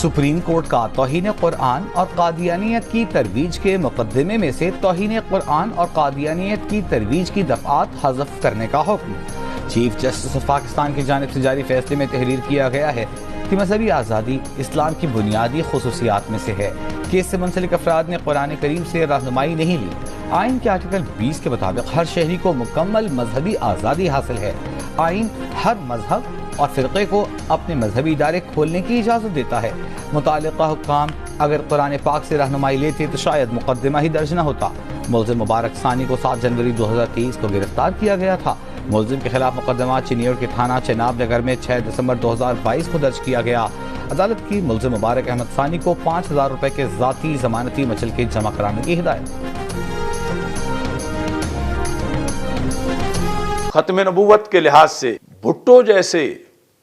Supreme court کا توہین قرآن اور قادیانیت کی ترویج کے مقدمے میں سے توہین قرآن اور قادیانیت کی ترویج کی دفعات حذف کرنے کا حکم۔ چیف جسٹس آف پاکستان کی جانب سے جاری فیصلے میں تحریر کیا گیا ہے کہ مذہبی آزادی اسلام کی بنیادی خصوصیات میں سے ہے کہ اس سے منسلک افراد نے قرآن کریم سے رہنمائی نہیں لی۔ آئین کے آرٹیکل 20 کے مطابق ہر شہری کو مکمل مذہبی آزادی حاصل ہے۔ آئین ہر مذہب اور فرقے کو اپنے مذہبی ادارے کھولنے کی اجازت دیتا ہے۔ متعلقہ حکام اگر قرآن پاک سے رہنمائی لیتے تو شاید مقدمہ ہی درج نہ ہوتا۔ ملزم مبارک ثانی کو 7 جنوری 2023 کو گرفتار کیا گیا تھا۔ ملزم کے خلاف مقدمہ چنیوڑ کے تھانہ چناب نگر میں 6 دسمبر 2022 کو درج کیا گیا۔ عدالت کی ملزم مبارک احمد ثانی کو 5000 روپے کے ذاتی ضمانتی مچلقے جمع کرانے کی ہدایت۔ ختم نبوت کے لحاظ سے بھٹو جیسے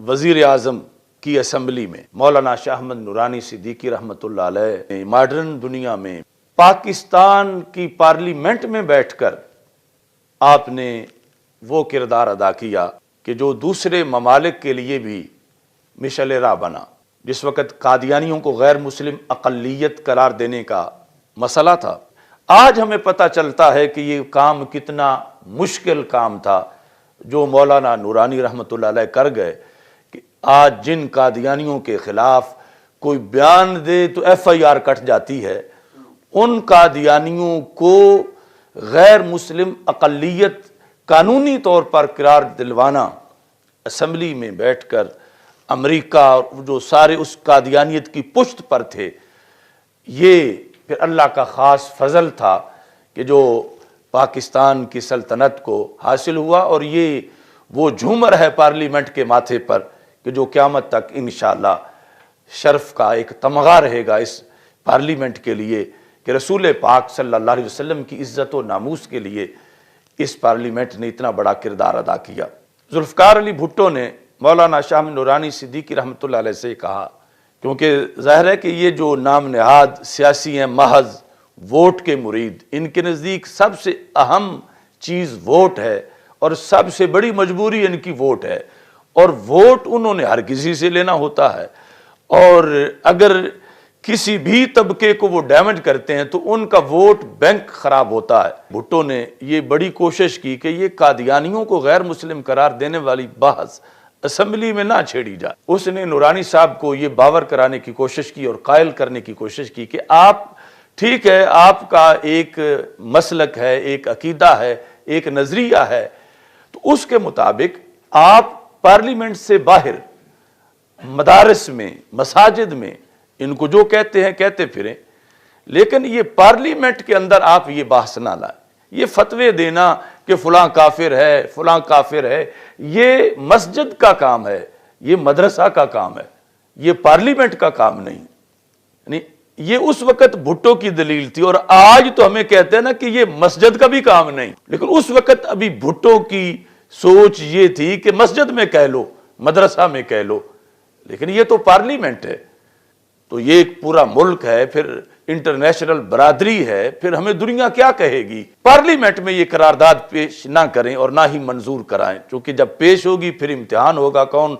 وزیر اعظم کی اسمبلی میں مولانا شاہ احمد نورانی صدیقی رحمۃ اللہ علیہ ماڈرن دنیا میں پاکستان کی پارلیمنٹ میں بیٹھ کر آپ نے وہ کردار ادا کیا کہ جو دوسرے ممالک کے لیے بھی مشعل راہ بنا۔ جس وقت قادیانیوں کو غیر مسلم اقلیت قرار دینے کا مسئلہ تھا، آج ہمیں پتہ چلتا ہے کہ یہ کام کتنا مشکل کام تھا جو مولانا نورانی رحمۃ اللہ علیہ کر گئے کہ آج جن قادیانیوں کے خلاف کوئی بیان دے تو FIR کٹ جاتی ہے، ان قادیانیوں کو غیر مسلم اقلیت قانونی طور پر قرار دلوانا اسمبلی میں بیٹھ کر امریکہ اور جو سارے اس قادیانیت کی پشت پر تھے، یہ پھر اللہ کا خاص فضل تھا کہ جو پاکستان کی سلطنت کو حاصل ہوا، اور یہ وہ جھومر ہے پارلیمنٹ کے ماتھے پر کہ جو قیامت تک انشاءاللہ شرف کا ایک تمغہ رہے گا اس پارلیمنٹ کے لیے کہ رسول پاک صلی اللہ علیہ وسلم کی عزت و ناموس کے لیے اس پارلیمنٹ نے اتنا بڑا کردار ادا کیا۔ ذوالفقار علی بھٹو نے مولانا شاہ احمد نورانی صدیقی رحمۃ اللہ علیہ سے کہا، کیونکہ ظاہر ہے کہ یہ جو نام نہاد سیاسی ہیں محض ووٹ کے مرید، ان کے نزدیک سب سے اہم چیز ووٹ ہے اور سب سے بڑی مجبوری ان کی ووٹ ہے، اور ووٹ انہوں نے ہر کسی سے لینا ہوتا ہے، اور اگر کسی بھی طبقے کو وہ ڈیمیج کرتے ہیں تو ان کا ووٹ بینک خراب ہوتا ہے۔ بھٹو نے یہ بڑی کوشش کی کہ یہ قادیانیوں کو غیر مسلم قرار دینے والی بحث اسمبلی میں نہ چھیڑی جائے۔ اس نے نورانی صاحب کو یہ باور کرانے کی کوشش کی اور قائل کرنے کی کوشش کی کہ آپ ٹھیک ہے، آپ کا ایک مسلک ہے، ایک عقیدہ ہے، ایک نظریہ ہے، تو اس کے مطابق آپ پارلیمنٹ سے باہر مدارس میں، مساجد میں ان کو جو کہتے ہیں کہتے پھریں، لیکن یہ پارلیمنٹ کے اندر آپ یہ بحث نہ لائیں۔ یہ فتوے دینا کہ فلاں کافر ہے، فلاں کافر ہے، یہ مسجد کا کام ہے، یہ مدرسہ کا کام ہے، یہ پارلیمنٹ کا کام نہیں۔ یعنی یہ اس وقت بھٹو کی دلیل تھی، اور آج تو ہمیں کہتے ہیں نا کہ یہ مسجد کا بھی کام نہیں، لیکن اس وقت ابھی بھٹو کی سوچ یہ تھی کہ مسجد میں کہہ لو، مدرسہ میں کہہ لو، لیکن یہ تو پارلیمنٹ ہے، تو یہ ایک پورا ملک ہے، پھر انٹرنیشنل برادری ہے، پھر ہمیں دنیا کیا کہے گی؟ پارلیمنٹ میں یہ قرارداد پیش نہ کریں اور نہ ہی منظور کرائیں، چونکہ جب پیش ہوگی پھر امتحان ہوگا کون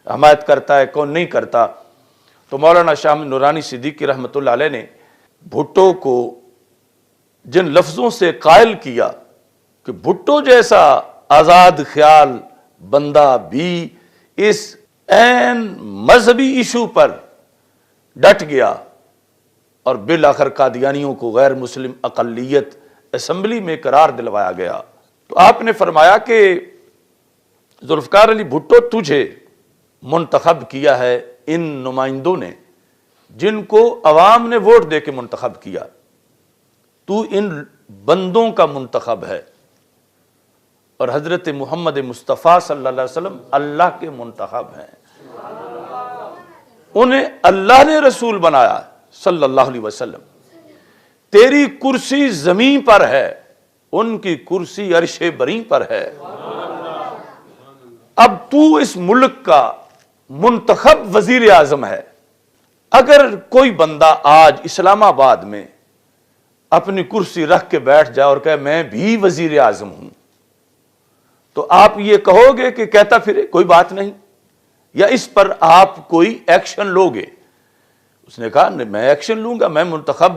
حمایت کرتا ہے کون نہیں کرتا۔ تو مولانا شاہ احمد نورانی صدیقی رحمۃ اللہ علیہ نے بھٹو کو جن لفظوں سے قائل کیا کہ بھٹو جیسا آزاد خیال بندہ بھی اس عین مذہبی ایشو پر ڈٹ گیا اور بالآخر قادیانیوں کو غیر مسلم اقلیت اسمبلی میں قرار دلوایا گیا، تو آپ نے فرمایا کہ ذوالفقار علی بھٹو تجھے منتخب کیا ہے ان نمائندوں نے جن کو عوام نے ووٹ دے کے منتخب کیا، تو ان بندوں کا منتخب ہے، اور حضرت محمد مصطفیٰ صلی اللہ علیہ وسلم اللہ کے منتخب ہیں، انہیں اللہ نے رسول بنایا صلی اللہ علیہ وسلم۔ تیری کرسی زمین پر ہے، ان کی کرسی عرش بری پر ہے۔ اب تو اس ملک کا منتخب وزیر اعظم ہے۔ اگر کوئی بندہ آج اسلام آباد میں اپنی کرسی رکھ کے بیٹھ جائے اور کہے میں بھی وزیر اعظم ہوں، تو آپ یہ کہو گے کہ کہتا پھرے کوئی بات نہیں، یا اس پر آپ کوئی ایکشن لوگے؟ اس نے کہا میں ایکشن لوں گا، میں منتخب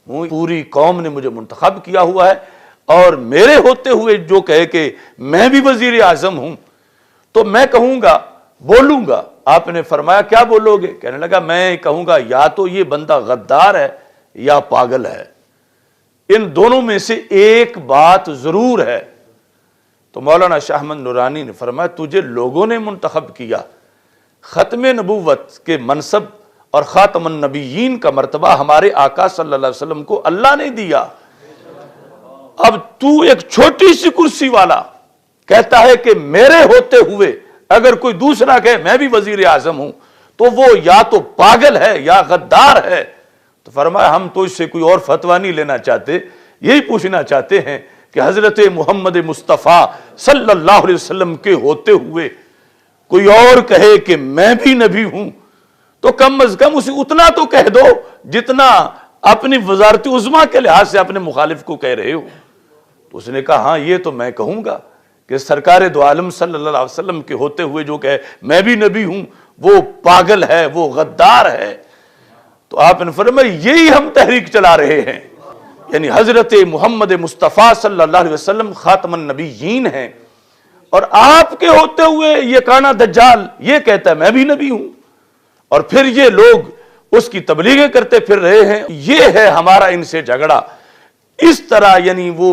ہوں، پوری قوم نے مجھے منتخب کیا ہوا ہے، اور میرے ہوتے ہوئے جو کہے کہ میں بھی وزیر اعظم ہوں تو میں کہوں گا، بولوں گا۔ آپ نے فرمایا کیا بولو گے؟ کہنے لگا میں کہوں گا یا تو یہ بندہ غدار ہے یا پاگل ہے، ان دونوں میں سے ایک بات ضرور ہے۔ تو مولانا شاہ احمد نورانی نے فرمایا تجھے لوگوں نے منتخب کیا، ختم نبوت کے منصب اور خاتم النبیین کا مرتبہ ہمارے آقا صلی اللہ علیہ وسلم کو اللہ نے دیا، اب تو ایک چھوٹی سی کرسی والا کہتا ہے کہ میرے ہوتے ہوئے اگر کوئی دوسرا کہے میں بھی وزیر اعظم ہوں تو وہ یا تو پاگل ہے یا غدار ہے۔ تو فرمایا ہم تو اس سے کوئی اور فتویٰ نہیں لینا چاہتے، یہی پوچھنا چاہتے ہیں کہ حضرت محمد مصطفیٰ صلی اللہ علیہ وسلم کے ہوتے ہوئے کوئی اور کہے کہ میں بھی نبی ہوں تو کم از کم اسے اتنا تو کہہ دو جتنا اپنی وزارت عظمیٰ کے لحاظ سے اپنے مخالف کو کہہ رہے ہو۔ تو اس نے کہا ہاں یہ تو میں کہوں گا کہ سرکار دو عالم صلی اللہ علیہ وسلم کے ہوتے ہوئے جو کہے میں بھی نبی ہوں وہ پاگل ہے، وہ غدار ہے۔ تو آپ نے فرمایا یہی ہم تحریک چلا رہے ہیں، یعنی حضرت محمد مصطفیٰ صلی اللہ علیہ وسلم خاتم النبیین ہیں، اور آپ کے ہوتے ہوئے یہ کانا دجال یہ کہتا ہے میں بھی نبی ہوں، اور پھر یہ لوگ اس کی تبلیغیں کرتے پھر رہے ہیں۔ یہ ہے ہمارا ان سے جھگڑا۔ اس طرح یعنی وہ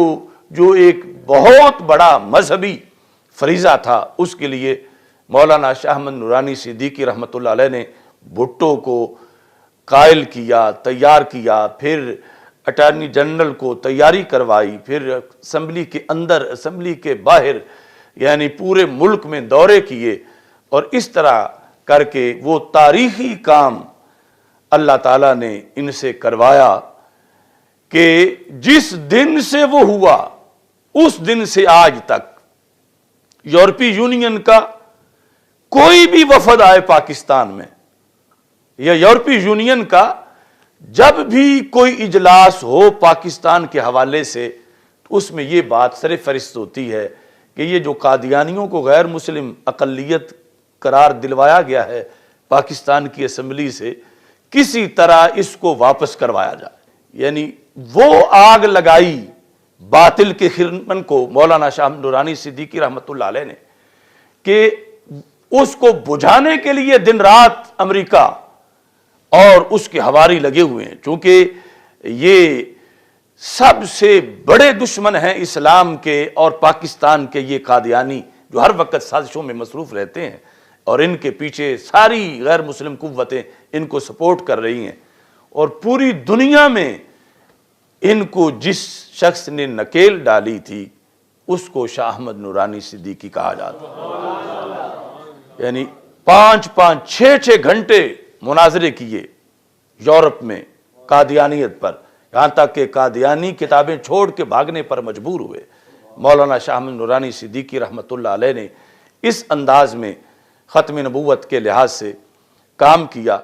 جو ایک بہت بڑا مذہبی فریضہ تھا، اس کے لیے مولانا شاہ احمد نورانی صدیقی رحمۃ اللہ علیہ نے بھٹو کو قائل کیا، تیار کیا، پھر اٹارنی جنرل کو تیاری کروائی، پھر اسمبلی کے اندر اسمبلی کے باہر یعنی پورے ملک میں دورے کیے، اور اس طرح کر کے وہ تاریخی کام اللہ تعالیٰ نے ان سے کروایا کہ جس دن سے وہ ہوا اس دن سے آج تک یورپی یونین کا کوئی بھی وفد آئے پاکستان میں یا یورپی یونین کا جب بھی کوئی اجلاس ہو پاکستان کے حوالے سے تو اس میں یہ بات سر فہرست ہوتی ہے کہ یہ جو قادیانیوں کو غیر مسلم اقلیت قرار دلوایا گیا ہے پاکستان کی اسمبلی سے، کسی طرح اس کو واپس کروایا جائے۔ یعنی وہ آگ لگائی باطل کے خرمن کو مولانا شاہ نورانی صدیقی رحمۃ اللہ علیہ نے کہ اس کو بجھانے کے لیے دن رات امریکہ اور اس کے حواری لگے ہوئے ہیں، چونکہ یہ سب سے بڑے دشمن ہیں اسلام کے اور پاکستان کے، یہ قادیانی جو ہر وقت سازشوں میں مصروف رہتے ہیں، اور ان کے پیچھے ساری غیر مسلم قوتیں ان کو سپورٹ کر رہی ہیں، اور پوری دنیا میں ان کو جس شخص نے نکیل ڈالی تھی اس کو شاہ احمد نورانی صدیقی کہا جاتا، یعنی 5-6 گھنٹے مناظرے کیے یورپ میں قادیانیت پر، یہاں تک کہ قادیانی کتابیں چھوڑ کے بھاگنے پر مجبور ہوئے۔ مولانا شاہ احمد نورانی صدیقی رحمۃ اللہ علیہ نے اس انداز میں ختم نبوت کے لحاظ سے کام کیا۔